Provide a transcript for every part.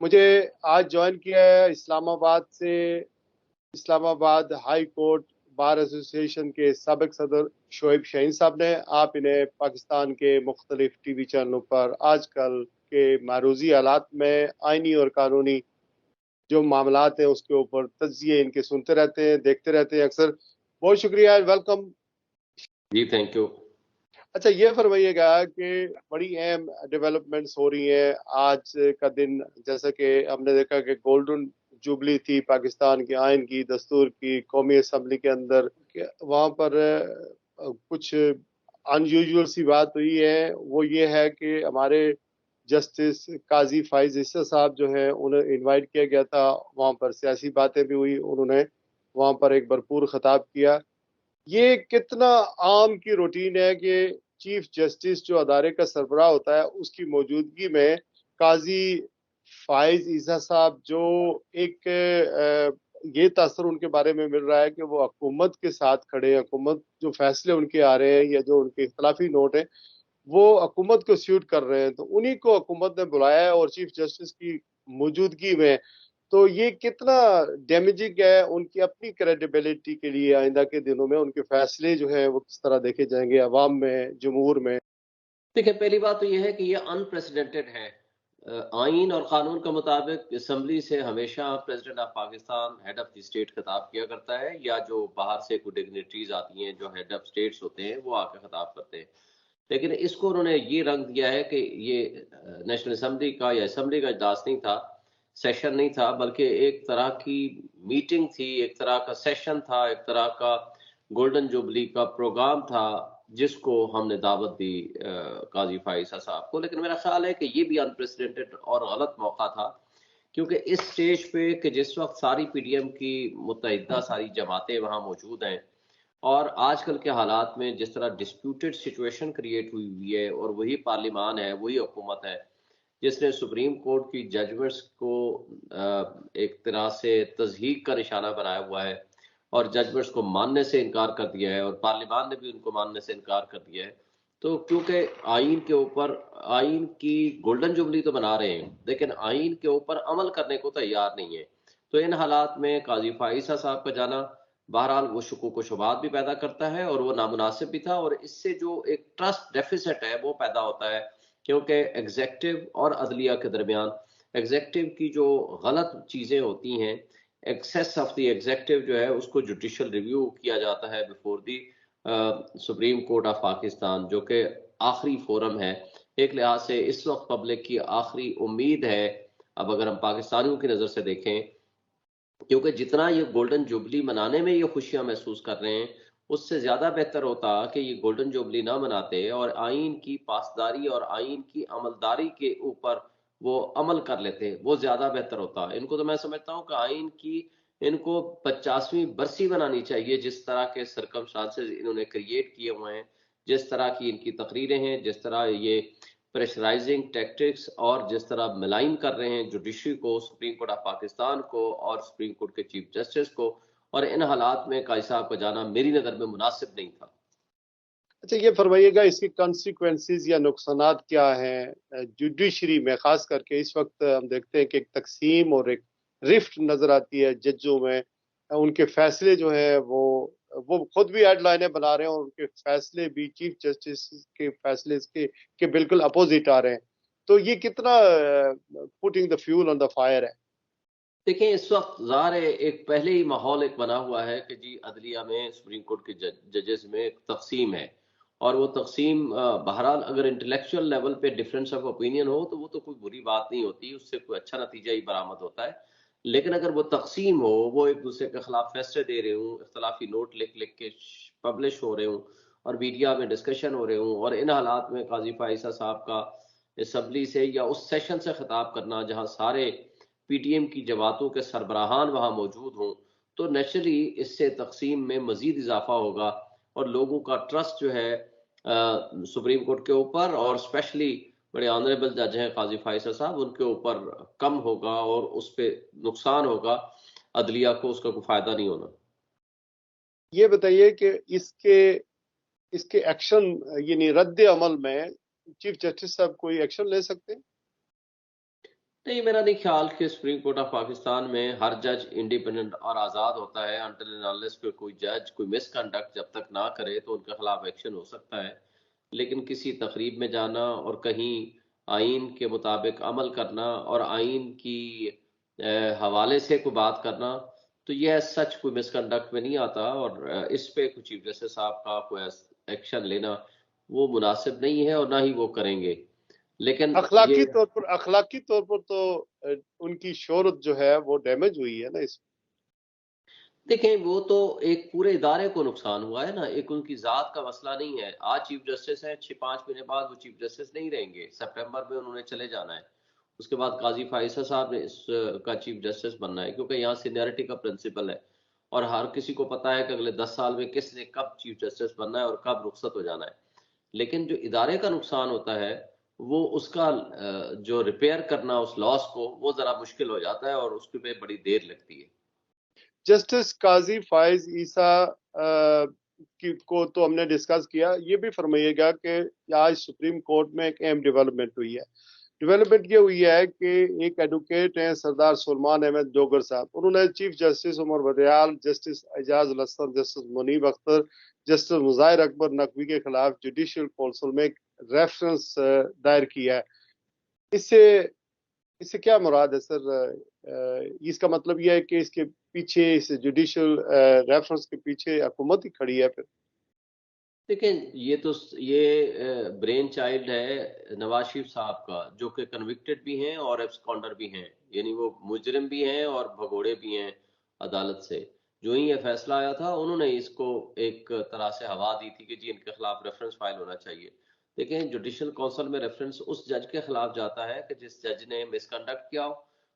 مجھے آج جوائن کیا ہے اسلام آباد سے اسلام آباد ہائی کورٹ بار ایسوسی ایشن کے سابق صدر شعیب شاہین صاحب نے. آپ انہیں پاکستان کے مختلف ٹی وی چینلوں پر آج کل کے معروضی حالات میں آئینی اور قانونی جو معاملات ہیں اس کے اوپر تجزیے ان کے سنتے رہتے ہیں، دیکھتے رہتے ہیں اکثر. بہت شکریہ، ویلکم. G thank you. اچھا یہ فرمائیے گا کہ بڑی اہم ڈیولپمنٹس ہو رہی ہیں آج کا دن، جیسا کہ ہم نے دیکھا کہ گولڈن جوبلی تھی پاکستان کے آئین کی، دستور کی، قومی اسمبلی کے اندر. وہاں پر کچھ ان یوزول سی بات ہوئی ہے، وہ یہ ہے کہ ہمارے جسٹس قاضی فائز عیسی صاحب جو ہیں انہیں انوائٹ کیا گیا تھا. وہاں پر سیاسی باتیں بھی ہوئی، انہوں نے وہاں پر ایک بھرپور خطاب کیا. یہ کتنا عام کی روٹین ہے کہ چیف جسٹس جو ادارے کا سربراہ ہوتا ہے اس کی موجودگی میں قاضی فائز عیسی صاحب جو ایک یہ تاثر ان کے بارے میں مل رہا ہے کہ وہ حکومت کے ساتھ کھڑے ہیں، حکومت جو فیصلے ان کے آ رہے ہیں یا جو ان کے اختلافی نوٹ ہیں وہ حکومت کو سیوٹ کر رہے ہیں، تو انہی کو حکومت نے بلایا ہے اور چیف جسٹس کی موجودگی میں. تو یہ کتنا ڈیمیجنگ ہے ان کی اپنی کریڈیبلٹی کے لیے آئندہ کے دنوں میں، ان کے فیصلے جو ہیں وہ کس طرح دیکھے جائیں گے عوام میں، جمہور میں؟ دیکھیں، پہلی بات تو یہ ہے کہ یہ انپریسیڈنٹڈ ہے. آئین اور قانون کے مطابق اسمبلی سے ہمیشہ president of Pakistan head of the state خطاب کیا کرتا ہے، یا جو باہر سے کوئی ڈگنیٹریز آتی ہیں جو ہیڈ آف اسٹیٹس ہوتے ہیں وہ آ کے خطاب کرتے ہیں. لیکن اس کو انہوں نے یہ رنگ دیا ہے کہ یہ نیشنل اسمبلی کا یا اسمبلی کا اجلاس نہیں تھا، سیشن نہیں تھا، بلکہ ایک طرح کی میٹنگ تھی، ایک طرح کا سیشن تھا، ایک طرح کا گولڈن جوبلی کا پروگرام تھا جس کو ہم نے دعوت دی قاضی فائز صاحب کو. لیکن میرا خیال ہے کہ یہ بھی انپریسیڈنٹڈ اور غلط موقع تھا، کیونکہ اس سٹیج پہ کہ جس وقت ساری پی ڈی ایم کی متحدہ ساری جماعتیں وہاں موجود ہیں، اور آج کل کے حالات میں جس طرح ڈسپیوٹڈ سچویشن کریٹ ہوئی ہے، اور وہی پارلیمان ہے، وہی حکومت ہے جس نے سپریم کورٹ کی ججمنٹس کو ایک طرح سے تضحیق کا نشانہ بنایا ہوا ہے اور ججمنٹس کو ماننے سے انکار کر دیا ہے، اور پارلیمان نے بھی ان کو ماننے سے انکار کر دیا ہے. تو کیونکہ آئین کے اوپر آئین کی گولڈن جوبلی تو بنا رہے ہیں لیکن آئین کے اوپر عمل کرنے کو تیار نہیں ہے، تو ان حالات میں قاضی فائزہ صاحب کا جانا بہرحال وہ شکوک و شبہات بھی پیدا کرتا ہے، اور وہ نامناسب بھی تھا، اور اس سے جو ایک ٹرسٹ ڈیفیسٹ ہے وہ پیدا ہوتا ہے، کیونکہ ایگزیکٹو اور عدلیہ کے درمیان ایگزیکٹو کی جو غلط چیزیں ہوتی ہیں، ایکسیس آف دی ایگزیکٹو جو ہے اس کو جوڈیشل ریویو کیا جاتا ہے before the supreme court of Pakistan, جو کہ آخری فورم ہے. ایک لحاظ سے اس وقت پبلک کی آخری امید ہے، اب اگر ہم پاکستانیوں کی نظر سے دیکھیں، کیونکہ جتنا یہ گولڈن جوبلی منانے میں یہ خوشیاں محسوس کر رہے ہیں، اس سے زیادہ بہتر ہوتا کہ یہ گولڈن جوبلی نہ مناتے اور آئین کی پاسداری اور آئین کی عملداری کے اوپر وہ عمل کر لیتے، وہ زیادہ بہتر ہوتا. ان کو تو میں سمجھتا ہوں کہ آئین کی ان کو 50ویں برسی بنانی چاہیے، جس طرح کے سرکمسٹانسز انہوں نے کریٹ کیے ہوئے ہیں، جس طرح کی ان کی تقریریں ہیں، جس طرح یہ پریشرائزنگ ٹیکٹکس اور جس طرح ملائن کر رہے ہیں جوڈیشری کو، سپریم کورٹ آف پاکستان کو اور سپریم کورٹ کے چیف جسٹس کو، اور ان حالات میں قاضی صاحب کا جانا میری نظر میں مناسب نہیں تھا. اچھا یہ فرمائیے گا اس کی کانسیکوینسز یا نقصانات کیا ہیں جوڈیشری میں؟ خاص کر کے اس وقت ہم دیکھتے ہیں کہ ایک تقسیم اور ایک رفٹ نظر آتی ہے ججوں میں. ان کے فیصلے جو ہیں وہ خود بھی ہیڈ لائنیں بنا رہے ہیں اور ان کے فیصلے بھی چیف جسٹس کے فیصلے کے بالکل اپوزٹ آ رہے ہیں. تو یہ کتنا putting the fuel on the fire ہے؟ دیکھیں، اس وقت ظاہر ہے ایک پہلے ہی ماحول ایک بنا ہوا ہے کہ جی عدلیہ میں سپریم کورٹ کے ججز میں ایک تقسیم ہے، اور وہ تقسیم بہرحال اگر انٹلیکچوئل لیول پہ ڈفرینس آف اوپینین ہو تو وہ تو کوئی بری بات نہیں ہوتی، اس سے کوئی اچھا نتیجہ ہی برآمد ہوتا ہے. لیکن اگر وہ تقسیم ہو، وہ ایک دوسرے کے خلاف فیصلے دے رہے ہوں، اختلافی نوٹ لکھ لکھ کے پبلش ہو رہے ہوں اور میڈیا میں ڈسکشن ہو رہے ہوں، اور ان حالات میں قاضی فائزہ صاحب کا اسمبلی سے یا اس سیشن سے خطاب کرنا جہاں سارے پی ٹی ایم کی جماعتوں کے سربراہان وہاں موجود ہوں، تو نیچرلی اس سے تقسیم میں مزید اضافہ ہوگا، اور لوگوں کا ٹرسٹ جو ہے سپریم کورٹ کے اوپر، اور اسپیشلی بڑے آنریبل جج ہیں قاضی فائزہ صاحب، ان کے اوپر کم ہوگا، اور اس پہ نقصان ہوگا، عدلیہ کو اس کا کوئی فائدہ نہیں ہونا. یہ بتائیے کہ اس کے ایکشن یعنی رد عمل میں چیف جسٹس صاحب کوئی ایکشن لے سکتے ہیں؟ نہیں، میرا نہیں خیال کہ سپریم کورٹ آف پاکستان میں ہر جج انڈیپینڈنٹ اور آزاد ہوتا ہے. انٹل اینڈ انلیس کوئی جج کوئی مس کنڈکٹ جب تک نہ کرے تو ان کے خلاف ایکشن ہو سکتا ہے. لیکن کسی تقریب میں جانا اور کہیں آئین کے مطابق عمل کرنا اور آئین کی حوالے سے کوئی بات کرنا، تو یہ سچ کوئی مس کنڈکٹ میں نہیں آتا. اور اس پہ کوئی چیف جسٹس صاحب کا کوئی ایکشن لینا وہ مناسب نہیں ہے اور نہ ہی وہ کریں گے. لیکن یہ اخلاقی طور پر تو ان کی شہرت جو ہے وہ ڈیمیج ہوئی ہے نا. اس دیکھیں، وہ تو ایک پورے ادارے کو نقصان ہوا ہے نا، ایک ان کی ذات کا مسئلہ نہیں ہے. آج چیف جسٹس ہیں، 5 مہینے بعد وہ چیف جسٹس نہیں رہیں گے. سپٹمبر میں انہوں نے چلے جانا ہے. اس کے بعد قاضی فائصہ صاحب نے اس کا چیف جسٹس بننا ہے، کیونکہ یہاں سینیورٹی کا پرنسپل ہے اور ہر کسی کو پتا ہے کہ اگلے 10 سال میں کس نے کب چیف جسٹس بننا ہے اور کب رخصت ہو جانا ہے. لیکن جو ادارے کا نقصان ہوتا ہے وہ اس کا جو ریپیئر کرنا اس لاس کو، وہ ذرا مشکل ہو جاتا ہے اور اس پہ بڑی دیر لگتی ہے. جسٹس قاضی فائز عیسیٰ کو تو ہم نے ڈسکس کیا. یہ بھی فرمائیے گا کہ آج سپریم کورٹ میں ایک اہم ڈیولپمنٹ ہوئی ہے. ڈیولپمنٹ یہ ہوئی ہے کہ ایک ایڈوکیٹ ہیں سردار سلمان احمد جوگر صاحب، انہوں نے چیف جسٹس عمر وڈیال، جسٹس اعجاز الحسن، جسٹس منیب اختر، جسٹس مظاہر اکبر نقوی کے خلاف جوڈیشل کونسل میں ایک ریفرنس دائر کیا ہے. اس سے کیا مراد ہے سر؟ اس کا مطلب یہ ہے کہ اس کے پیچھے، اس جوڈیشل ریفرنس کے پیچھے حکومت ہی کھڑی ہے پھر؟ دیکھیں، یہ برین چائلڈ ہے نواز شریف صاحب کا، جو کہ کنوکٹڈ بھی ہیں اور ایبسکانڈر بھی ہیں، یعنی وہ مجرم بھی ہیں اور بھگوڑے بھی ہیں عدالت سے. جو ہی یہ فیصلہ آیا تھا انہوں نے اس کو ایک طرح سے ہوا دی تھی کہ جی ان کے خلاف ریفرنس فائل ہونا چاہیے. دیکھیں، جوڈیشل کونسل میں ریفرنس اس جج کے خلاف جاتا ہے کہ جس جج نے مس کنڈکٹ کیا ہو،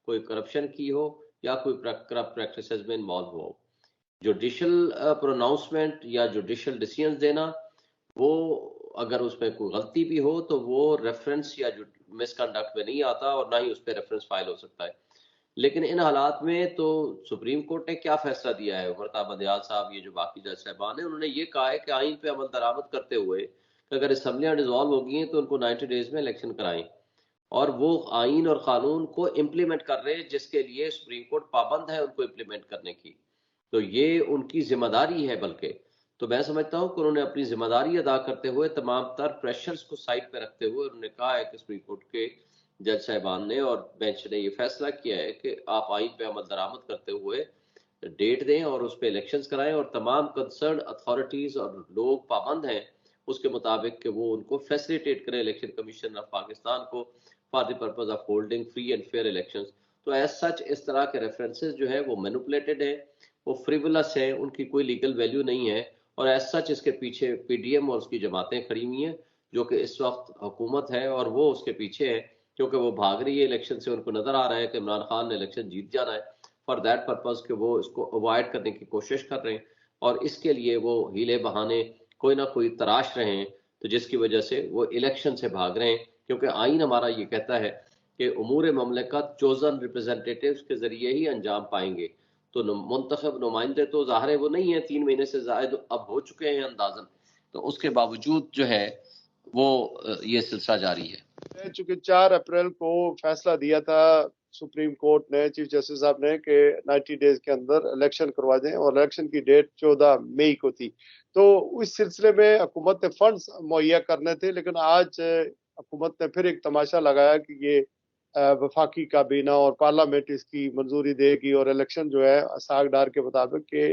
کوئی کرپشن کی ہو یا کوئی کرپٹ پریکٹسز میں انوالو ہو. جوڈیشل پروناؤنسمنٹ یا جوڈیشل ڈیسیژن دینا، وہ اگر اس میں کوئی غلطی بھی ہو تو وہ ریفرنس یا مس کنڈکٹ میں نہیں آتا اور نہ ہی اس پہ ریفرنس فائل ہو سکتا ہے. لیکن ان حالات میں تو سپریم کورٹ نے کیا فیصلہ دیا ہے؟ مرتضی بدیال صاحب، یہ جو باقی جج صاحبان ہیں، انہوں نے یہ کہا ہے کہ آئین پہ عمل درآمد کرتے ہوئے کہ اگر اسمبلیاں ڈیزالو ہو گئی ہیں تو ان کو 90 ڈیز میں الیکشن کرائیں، اور وہ آئین اور قانون کو امپلیمنٹ کر رہے ہیں جس کے لیے سپریم کورٹ پابند ہے ان کو امپلیمنٹ کرنے کی. تو یہ ان کی ذمہ داری ہے. بلکہ تو میں سمجھتا ہوں کہ انہوں نے اپنی ذمہ داری ادا کرتے ہوئے، تمام تر پریشرز کو سائڈ پہ رکھتے ہوئے، انہوں نے کہا ہے کہ سپریم کورٹ کے جج صاحبان نے اور بینچ نے یہ فیصلہ کیا ہے کہ آپ آئین پہ عمل درآمد کرتے ہوئے ڈیٹ دیں اور اس پہ الیکشنز کرائیں، اور تمام کنسرنڈ اتھارٹیز اور لوگ پابند ہیں اس کے مطابق کہ وہ ان کو فیسلیٹیٹ کریں الیکشن کمیشن آف پاکستان کو for the purpose of holding free and fair elections. تو ایز سچ اس طرح کے ریفرنسز جو ہے وہ مینوپولیٹڈ ہیں، وہ فریولس ہیں، ان کی کوئی لیگل ویلیو نہیں ہے. اور ایز سچ اس کے پیچھے پی ڈی ایم اور اس کی جماعتیں کھڑی ہوئی ہیں جو کہ اس وقت حکومت ہے، اور وہ اس کے پیچھے ہے کیونکہ وہ بھاگ رہی ہے الیکشن سے. ان کو نظر آ رہا ہے کہ عمران خان نے الیکشن جیت جانا ہے، فار دیٹ پرپز کہ وہ اس کو اوائڈ کرنے کی کوشش کر رہے ہیں، اور اس کے لیے وہ ہیلے بہانے کوئی نہ کوئی تراش رہے ہیں، تو جس کی وجہ سے وہ الیکشن سے بھاگ رہے ہیں. کیونکہ آئین ہمارا یہ کہتا ہے کہ امور مملکت چوزن ریپرزینٹیٹیوز کے ذریعے ہی انجام پائیں گے. تو منتخب نمائندے تو ظاہر ہے وہ نہیں ہیں، 3 مہینے سے زائد اب ہو چکے ہیں اندازاً، تو اس کے باوجود جو ہے وہ یہ سلسلہ جاری ہے. چونکہ 4 اپریل کو فیصلہ دیا تھا سپریم کورٹ نے، چیف جسٹس صاحب نے، کہ 90 ڈیز کے اندر الیکشن کروا دیں، اور الیکشن کی ڈیٹ 14 مئی کو تھی. تو اس سلسلے میں حکومت نے فنڈز مہیا کرنے تھے، لیکن آج حکومت نے پھر ایک تماشا لگایا کہ یہ وفاقی کابینہ اور پارلیمنٹ اس کی منظوری دے گی، اور الیکشن جو ہے ساگ ڈار کے مطابق کہ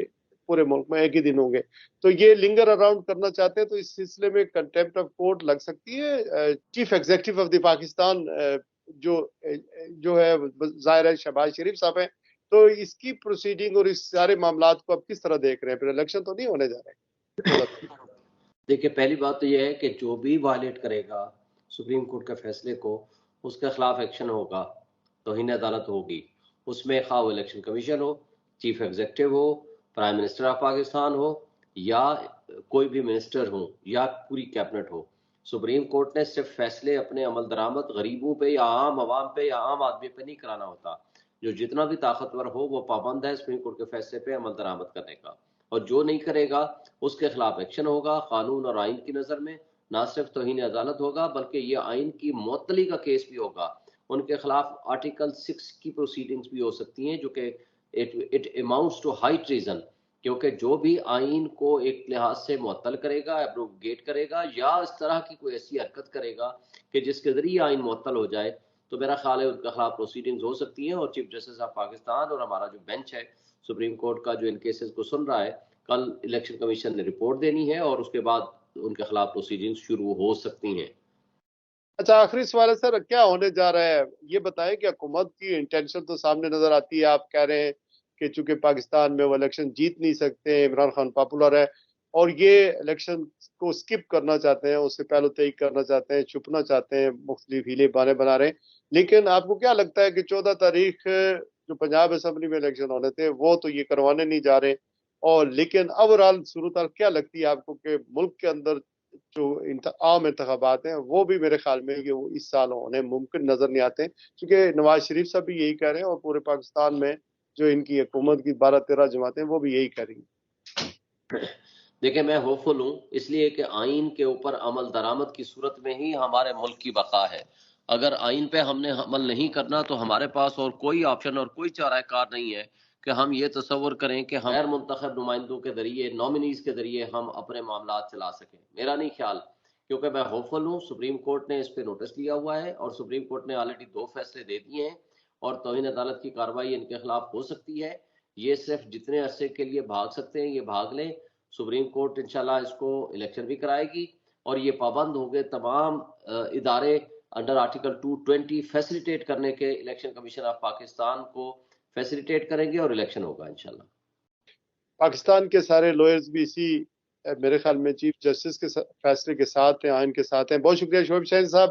پورے ملک میں ایک ہی دن ہوں گے. تو یہ لنگر اراؤنڈ کرنا چاہتے ہیں. تو اس سلسلے میں کنٹیمپٹ آف کورٹ لگ سکتی ہے. Chief executive of the Pakistan جو ہے ظاہر ہے شہباز شریف صاحب ہیں، تو اس کی پروسیڈنگ اور اس سارے معاملات کو اب کس طرح دیکھ رہے ہیں؟ پھر الیکشن تو نہیں ہونے جا رہے. دیکھیں، پہلی بات تو یہ ہے کہ جو بھی وائلیٹ کرے گا سپریم کورٹ کے فیصلے کو، اس کے خلاف ایکشن ہوگا، توہین عدالت ہوگی. اس میں خواہ وہ الیکشن کمیشن ہو، چیف ایگزیکٹو ہو، پرائم منسٹر آف پاکستان ہو، یا کوئی بھی منسٹر ہو، یا پوری کیبنٹ ہو. سپریم کورٹ نے صرف فیصلے اپنے عمل درآمد غریبوں پہ یا عام عوام پہ یا عام آدمی پہ نہیں کرانا ہوتا. جو جتنا بھی طاقتور ہو وہ پابند ہے سپریم کورٹ کے فیصلے پہ عمل درآمد کرنے کا، اور جو نہیں کرے گا اس کے خلاف ایکشن ہوگا. قانون اور آئین کی نظر میں نہ صرف توہین عدالت ہوگا بلکہ یہ آئین کی معطلی کا کیس بھی ہوگا. ان کے خلاف آرٹیکل 6 کی پروسیڈنگز بھی ہو سکتی ہیں، جو کہ it amounts to high treason, کیونکہ جو بھی آئین کو ایک لحاظ سے معطل کرے گا، ایبروگیٹ کرے گا، یا اس طرح کی کوئی ایسی حرکت کرے گا کہ جس کے ذریعے آئین معطل ہو جائے، تو میرا خیال ہے ان کے خلاف پروسیڈنگز ہو سکتی ہیں. اور چیف جسٹس آف پاکستان اور ہمارا جو بینچ ہے سپریم کورٹ کا، جو ان کیسز کو سن رہا ہے، کل الیکشن کمیشن نے رپورٹ دینی ہے اور اس کے بعد ان کے خلاف پروسیڈنگز شروع ہو سکتی ہیں. اچھا، آخری سوال ہے سر، کیا ہونے جا رہا ہے یہ بتائیں کہ حکومت کی انٹینشن تو سامنے نظر آتی ہے. آپ کہہ رہے ہیں کہ چونکہ پاکستان میں وہ الیکشن جیت نہیں سکتے، عمران خان پاپولر ہے اور یہ الیکشن کو سکپ کرنا چاہتے ہیں، اس سے پہلو تئی کرنا چاہتے ہیں، چھپنا چاہتے ہیں، مختلف ہیلے بانے بنا رہے ہیں. لیکن آپ کو کیا لگتا ہے کہ 14 تاریخ جو پنجاب اسمبلی میں الیکشن ہونے تھے وہ تو یہ کروانے نہیں جا رہے، اور لیکن اوورآل صورتحال کیا لگتی ہے آپ کو کہ ملک کے اندر جو عام انتخابات ہیں وہ بھی میرے خیال میں کہ وہ اس سال ہونے ممکن نظر نہیں آتے، کیونکہ نواز شریف صاحب بھی یہی کہہ رہے ہیں اور پورے پاکستان میں جو ان کی حکومت کی 12-13 جماعتیں وہ بھی یہی کہہ رہی ہیں. دیکھیں، میں ہوپ فل ہوں، اس لیے کہ آئین کے اوپر عمل درآمد کی صورت میں ہی ہمارے ملک کی بقا ہے. اگر آئین پہ ہم نے عمل نہیں کرنا تو ہمارے پاس اور کوئی آپشن اور کوئی چارہ کار نہیں ہے کہ ہم یہ تصور کریں کہ ہم غیر منتخب نمائندوں کے ذریعے، نامنیز کے ذریعے ہم اپنے معاملات چلا سکیں. میرا نہیں خیال، کیونکہ میں ہوپ فل ہوں. سپریم کورٹ نے اس پہ نوٹس لیا ہوا ہے اور سپریم کورٹ نے آلریڈی 2 فیصلے دے دیے ہیں، اور توہین عدالت کی کارروائی ان کے خلاف ہو سکتی ہے. یہ صرف جتنے عرصے کے لیے بھاگ سکتے ہیں یہ بھاگ لیں. سپریم کورٹ انشاءاللہ اس کو الیکشن بھی کرائے گی، اور یہ پابند ہو گئے تمام ادارے انڈر آرٹیکل 220 فیسیلیٹیٹ کرنے کے. الیکشن کمیشن آف پاکستان کو فیسیلیٹیٹ کریں گے اور الیکشن ہوگا انشاءاللہ. پاکستان کے سارے لوئرز بھی اسی میرے خیال میں چیف جسٹس کے فیصلے کے ساتھ ہیں، آئین کے ساتھ ہیں. بہت شکریہ شعیب شاہین صاحب.